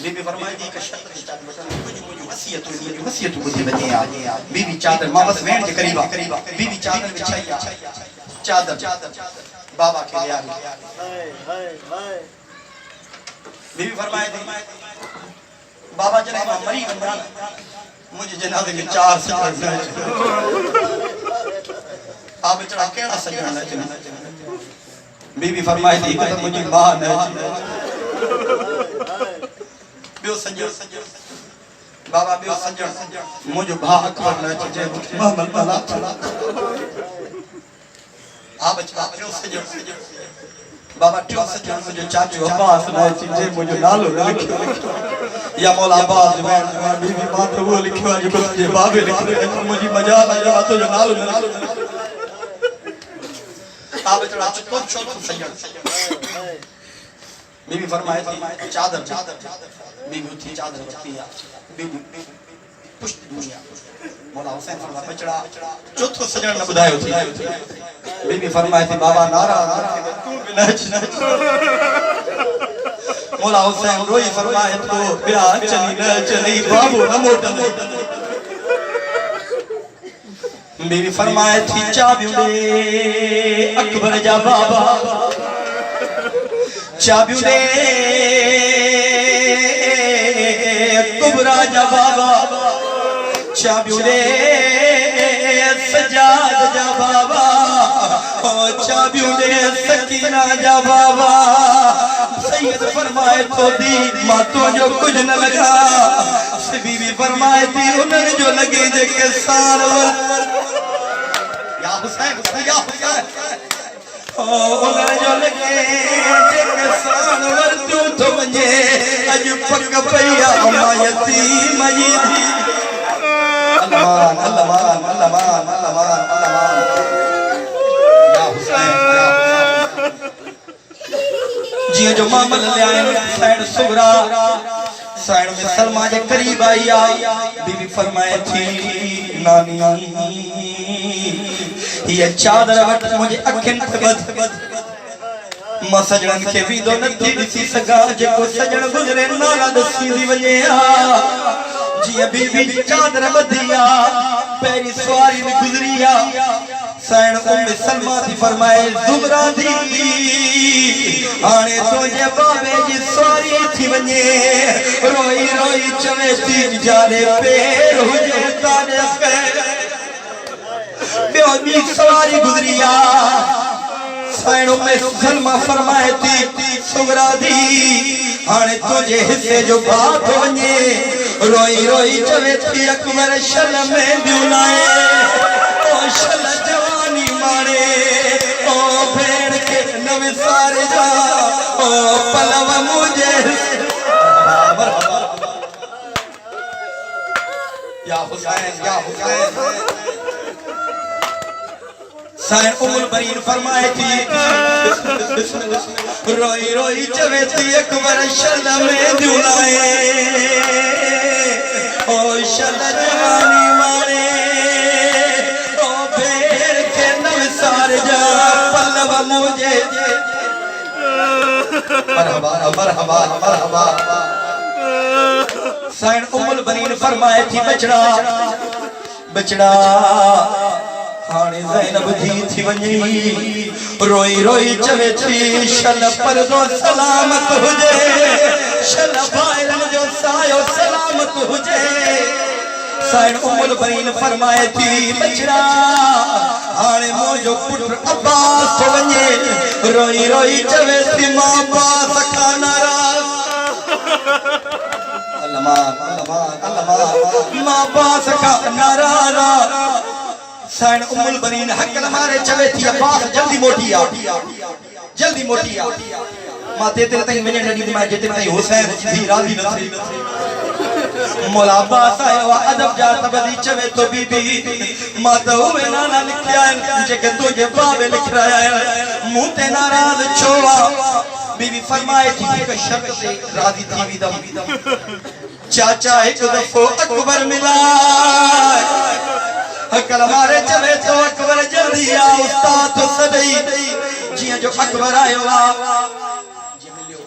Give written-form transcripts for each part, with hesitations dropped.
बीबी फरमाई थी कि शर्त की चादर बटन मुझे वसीयत बुद्धि बचे आ बीबी चादर मां बस वेण के करीबा बीबी चादर बिछाई चादर बाबा के लिया बीबी फरमाई थी बाबा जने मरी वना मुझे जनाजे में 4 सजण आप चढ़ा केड़ा सजण न बीबी फरमाई थी कि मुझे मां न बियो सजण बाबा बियो सजण मुझे भा अकबर न जे मोहम्मद बाला आप चढ़ा बियो सजण बाबा टियो सजण मुझे चाचू अब्बास न जे मुझे नालो न लिखियो या मौला अब्बास में बीबी बात वो लिखियो जो कुछ जे बाबे लिखियो मुझे मजा आया तो जो नालो आप चढ़ा कुछ सजण बीबी फरमाए थी चादर बीबी उठी चादर रखती है बीबी पुष्ट दुनिया मौला हुसैन फरमाया बचड़ा चौथो सजण न बुधायो थी बीबी फरमाए थी बाबा नाराज तू भी नच मौला हुसैन रोई फरमाए तो ब्याह चली न चली बाबू न मोट बीबी फरमाए थी चाबियों दे अकबर जा बाबा चाबियों दे कुबरा जा बाबा चाबियों दे सजाद जा बाबा चाबियों दे सकीना जा बाबा सैयद फरमाए तो दी मातो जो कुछ न लगा बीबी फरमाए थी उन्हें जो लगे जे के साल या हुसैन या हुसैन उन्हें जो लगे जे के साल वर तू तो मुझे अज पक पया मायती मजीदी अल्लाह अल्लाह अल्लाह अल्लाह या हुसैन जी जो मामल ले आए सैन सुगरा सैन में सलमा के करीब आई बीबी फरमाए थी नानी ये चादर वट मुझे अखिन बद सजन के भी दो नथी दिसी सगा जेको सजन गुजरे नाला दसी दी वजे जी बीबी चादर बदिया पैरी सवारी में गुजरिया सैन उम्मे सलमा थी फरमाए जुमरा दी आने तुझे बाबे जी सवारी थी वजे रोई रोई चवे थी जाने पैर हुजे ताने बेओनी सवारी गुजरिया सैन उम्मे सलमा फरमाए थी सुगरा दी आने तुझे हिस्से जो बात वजे रोई रोई चवे थी अकबर शल में दुलाए ओ शल जवानी मारे ओ भेड़ के नवे सारे जा ओ पलव मुझे या हुसैन सैन उमुल बरीन फरमाए थी रोई रोई चवे थी अकबर शल में दुलाए ओ शल जवानी मारे ओ भेड़ के नवसार जा पलव मुझे मरहबा मरहबा मरहबा सैन उमुल बरीन फरमाए थी बचड़ा बचड़ा हाने ज़ैनब थी वञी रोई रोई चवे थी शल परदो सलामत हुजे शल भाइरन जो सायो सलामत हुजे सैन उमुल बरीन फरमाए थी बचड़ा हाने मोजो पुत्र अब्बास तो वञे रोई रोई चवे थी मां अब्बास का नाराज अल्लाह मां अब्बास का नाराज सैन उम्मुल बनीन हकल मारे चवे थी अब्बास जल्दी मोटी आ माते तेरे तई वने नडी मां जेते तई हुसैन थी राजी न थी मौला अब्बास आयो अदब जा तबदी चवे तो बीबी माता हुए नाना लिखया जे के तुझे बाबे लिख रहा है मुंह ते नाराज छोवा बीबी फरमाए थी कि शर्त से राजी थी विदम चाचा एक दफो अकबर मिला हकल मारे चवे तो अकबर जल्दी आ उस्ताद तो सदई जिया जो अकबर आयो जी मिलियो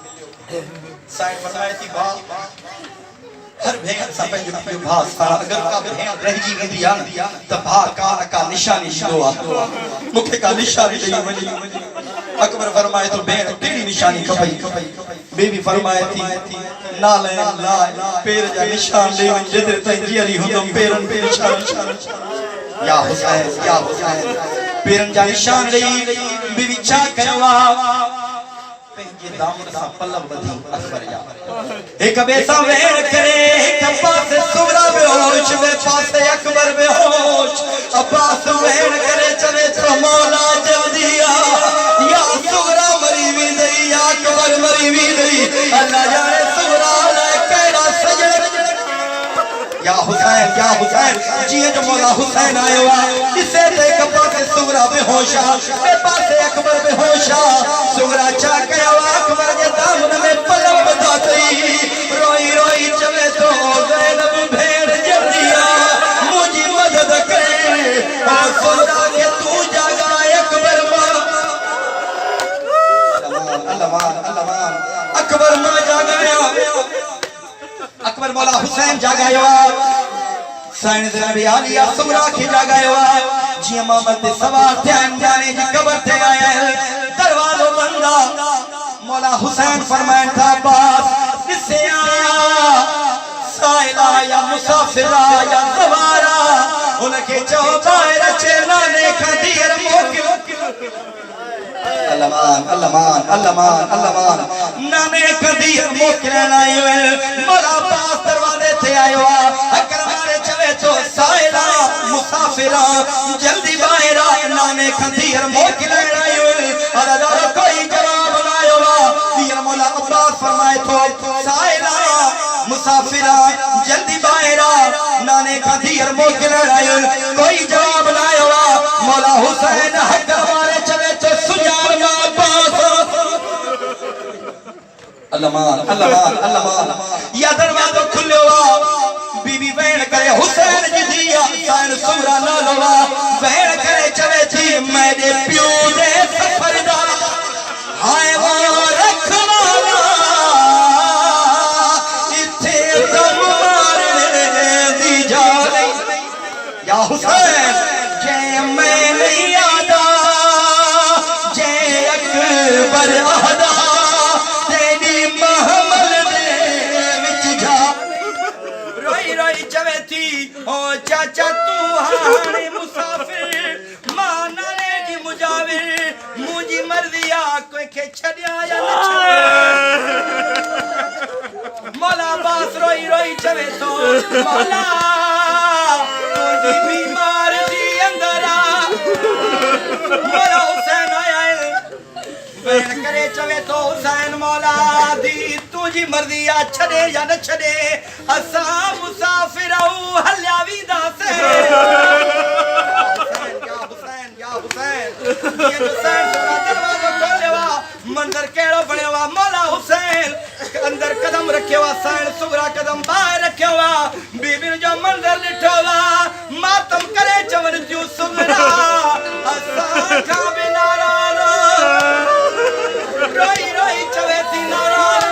साइड फरमाए थी बा भेण सा पंहिंजो पियो भाउ सां अगर का भेण रहिजी वेंदी आहे त भाउ का निशानी ॾींदो आहे मूंखे का निशानी ॾेई वञे अकबर फरमाए तो भेण कहिड़ी निशानी खपई बीबी फरमाए थी नाले लाए पैर जा निशान ॾेई वञ जेतिरे ताईं जीअरी हूंदुमि पेरनि ते निशान या हुसैन पेरनि जा निशान ॾेई बीबी छा कयो पंहिंजे दामन सां पलव ॿधी अकबर जा हिक ॿिए सां वेड़ करे हिक पासे सुगरा बेहोश ॿिए पासे अकबर बेहोश अब्बास वेड़ करे चले तो मौला जल्दी आ या सुगरा मरी वेंदई या अकबर मरी वेंदई अल्लाह जाने सुगरा लाइ कहिड़ा सजण या हुसैन जिए जो मौला हुसैन आयो इसे ते हिक पासे सुगरा बेहोश ॿिए पासे अकबर बेहोश सुगरा छा कयो अकबर जे दामन में पलव ॿधा अथई रोई रोई चवे तो ज़ैनब भेण जल्दी आ मुंहिंजी मदद करे सुगरा खे तूं जगाए अकबर मां अकबर मां जगाया अकबर मौला हुसैन जगायो साईं ज़ैनब आलिया सुगरा खे जगायो जियां मोहम्मद ते सवार थिया जाने जी कब्र ते आया दरवाज़ो बंद मौला हुसैन फरमाइन था अब्बास ॾिसे आया साइला या मुसाफिरा या सवारा उनखे चओ ॿाहिरि अचे नाने खां धीअर मोकिल अल्लामान नाने खां धीअर मोकिलण आयो मौला अब्बास दरवाज़े ते आयो अकरम वारे चवे तो साइला मुसाफिरा जल्दी ॿाहिरि आ नाने खां धीअर मोकिलण आयो अल्लाह कोई जवाब न आयो धीअर मौला अब्बास फरमाए थो साइला मुसाफिरा जल्दी ॿाहिरि आ नाने खां धीअर मोकिलण आयो कोई जवाब न आयो मौला हुसैन हक वारे चवे तो सुजान मां अब्बास अल्लाह या दरवाज़ो खुलियो बीबी वेण करे हुसैन जी धीअ साईं सुगरा नालो वेण करे चवे थी मेरे प्यो दे सफरदार हाय वो रखवाला इथे दम मारने दी जाने या हुसैन जे मैं नहीं आदा जे अकबर आदा तेरी महमल दे विच जा रोई रोई चवे थी ओ चाचा तू हाणे मुसाफिर मां नाने जी मुजाविर मुंहिंजी मर्ज़ी आ कोई खे छॾिया या न छॾिया मौला अब्बास रोई रोई चवे थो मौला तुंहिंजी बीमार जी अंदर आ मौला हुसैन आया वेण करे चवे तो हुसैन मौला दी तुंहिंजी मर्ज़ी आ छॾे या न छॾे असां मुसाफिर आहियूं हलिया वेंदासीं मंदिर केड़ो बणियो मौला हुसैन अंदर कदम रखियो साईं सुगरा कदम ॿाहिरि रखियो बीबियुनि जो मंदिर ॾिठो मातम करे चवनि थियूं सुगरा असां खां बि नाराज़ रोई रोई चवे थी नाराज़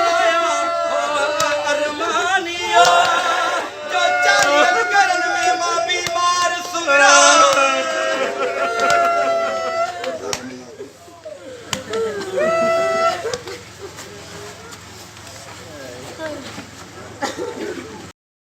अरमानिया जो चालीह करन में मां बीमार सुगरा